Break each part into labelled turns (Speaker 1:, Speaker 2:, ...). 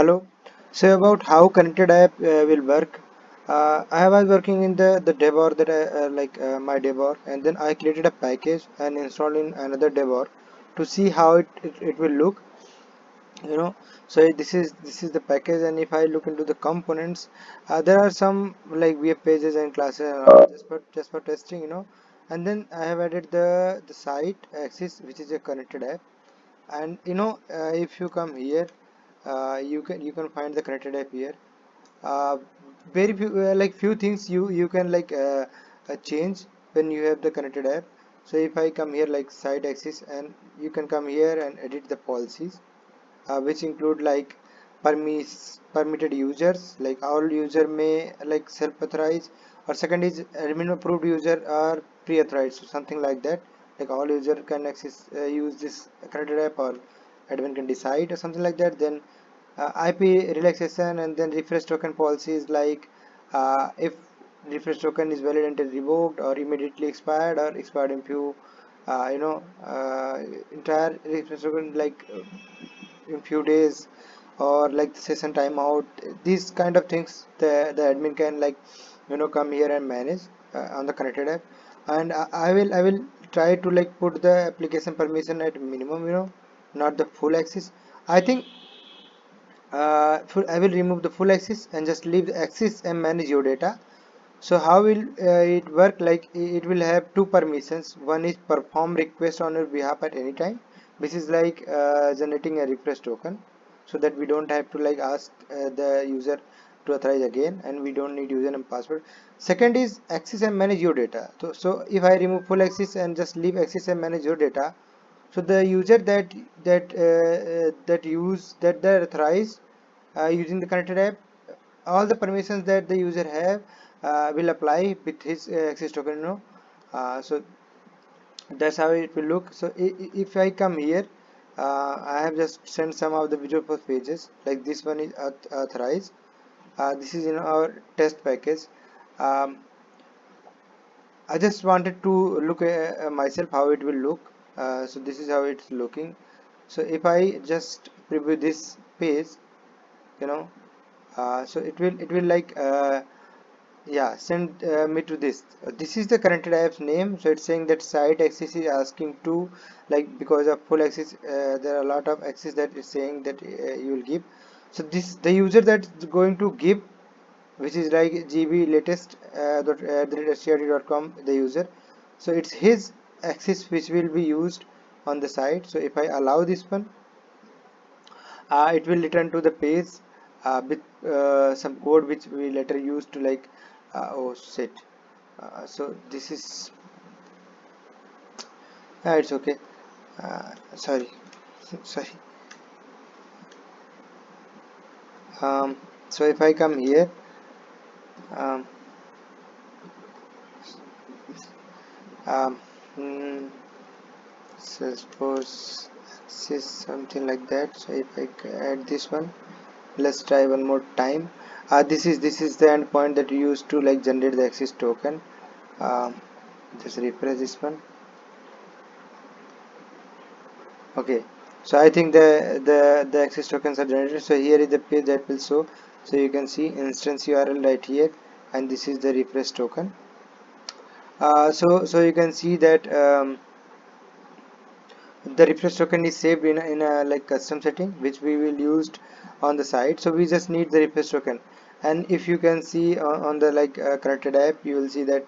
Speaker 1: Hello. So about how connected app will work. I was working in the Devor that my Devor, and then I created a package and installed in another Devor to see how it will look. You know, so this is the package, and if I look into the components, there are some like web pages and classes and all, just for testing. And then I have added the site access, which is a connected app, and if you come here, you can find the connected app here. uh, Very few few things you can change when you have the connected app. So if I come here like site access, and you can come here and edit the policies, which include like permitted users, like all user may like self-authorize, or second is admin approved user or pre-authorized, so something like that, like all user can access use this connected app, or admin can decide or something like that. Then IP relaxation, and then refresh token policies, like if refresh token is valid until revoked, or immediately expired, or expired in few entire refresh token in few days, or like the session timeout. These kind of things the admin can come here and manage on the connected app. And I will try to like put the application permission at minimum, not the full access. I think I will remove the full access and just leave the access and manage your data. So how will it work? Like it will have two permissions. One is perform request on your behalf at any time, which is like generating a refresh token, so that we don't have to like ask the user to authorize again, and we don't need username and password. Second is access and manage your data. So if I remove full access and just leave access and manage your data, so the user that use that they authorize using the connected app, all the permissions that the user have will apply with his access token. So that's how it will look. So if I come here, I have just sent some of the visual post pages, like this one is authorized. This is in our test package. um, I just wanted to look myself how it will look. So this is how it's looking. So if I just preview this page, you know so it will yeah, send me to this. This is the connected app's name. So it's saying that site access is asking to, like, because of full access, there are a lot of access that is saying that you will give. So this the user that's going to give, which is like gb latest .com, the user. So it's his access which will be used on the site. So if I allow this one, it will return to the page with some code which we later use to like oh shit. So this is it's okay. Sorry. Sorry. um, so if I come here, um, um, hmm, Salesforce access, something like that. So if I add this one, let's try one more time. This is the endpoint that you use to like generate the access token. um, just refresh this one. Okay, so I think the access tokens are generated. So here is the page that will show. So you can see instance URL right here, and this is the refresh token. So you can see that the refresh token is saved in a like custom setting, which we will use on the site. So we just need the refresh token. And if you can see on the like connected app, you will see that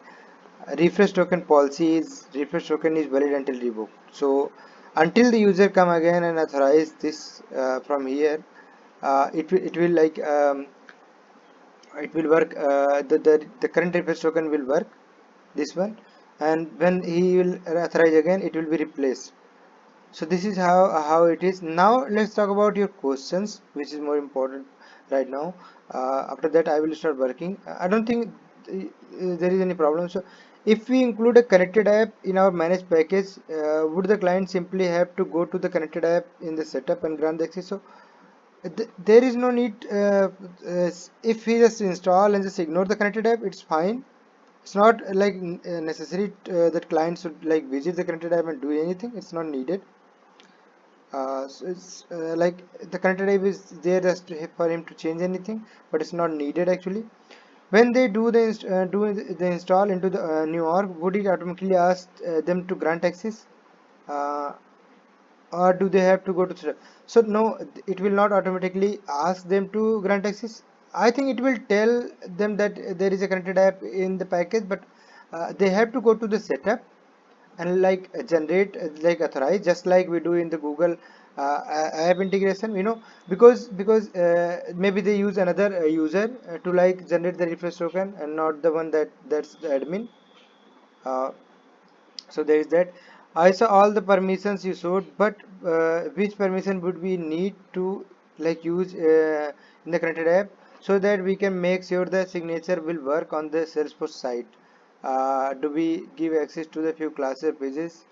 Speaker 1: refresh token is valid until revoked. So until the user come again and authorize this from here, it will it will work. The current refresh token will work, this one, and when he will authorize again, it will be replaced. So this is how it is. Now let's talk about your questions, which is more important right now. After that I will start working. I don't think there is any problem. So if we include a connected app in our managed package, would the client simply have to go to the connected app in the setup and grant the access? So there is no need. If we just install and just ignore the connected app, it's fine. It's not like necessary that clients should like visit the connected app and do anything. It's not needed. So it's like the connected app is there just for him to change anything, but it's not needed actually. When they do the install into the new org, would it automatically ask them to grant access, uh, or do they have to go to setup? So no, it will not automatically ask them to grant access. I think it will tell them that there is a connected app in the package, but they have to go to the setup and like generate like authorize, just like we do in the Google app integration, because maybe they use another user to like generate the refresh token and not the one that's the admin. uh, so there is that. I saw all the permissions you showed, but which permission would we need to like use in the connected app so that we can make sure the signature will work on the Salesforce site? Do we give access to the few classes pages,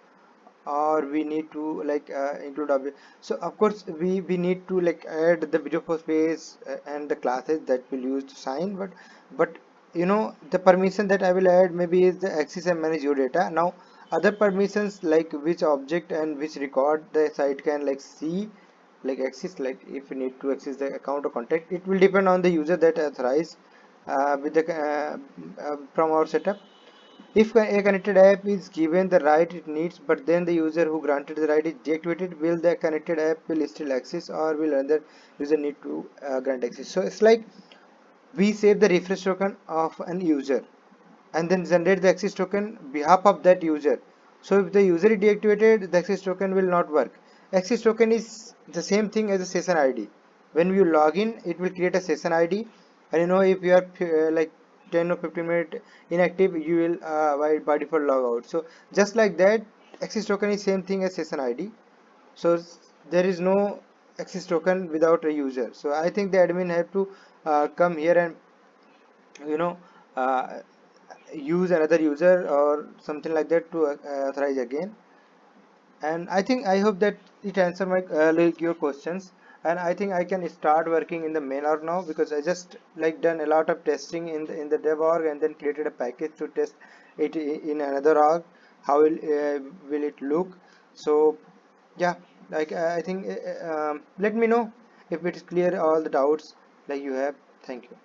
Speaker 1: or we need to like include object? So of course we need to like add the video post page and the classes that we'll use to sign, but the permission that I will add maybe is the access and manage your data. Now other permissions like which object and which record the site can like see, like access, like if you need to access the account or contact, it will depend on the user that authorize with the from our setup. If a connected app is given the right it needs, but then the user who granted the right is deactivated, will the connected app will still access, or will another user need to grant access? So it's like we save the refresh token of an user and then generate the access token behalf of that user. So if the user is deactivated, the access token will not work. Access token is the same thing as a session ID. When you log in, it will create a session ID, and if you are like 10 or 15 minutes inactive, you will by default log out. So just like that, access token is same thing as session ID. So there is no access token without a user. So I think the admin have to come here and you know uh, use another user or something like that to authorize again. And I hope that it answer my like your questions, and I think I can start working in the main org now, because I just like done a lot of testing in the dev org and then created a package to test it in another org. How will it look? So yeah, like I think let me know if it is clear all the doubts like you have. Thank you.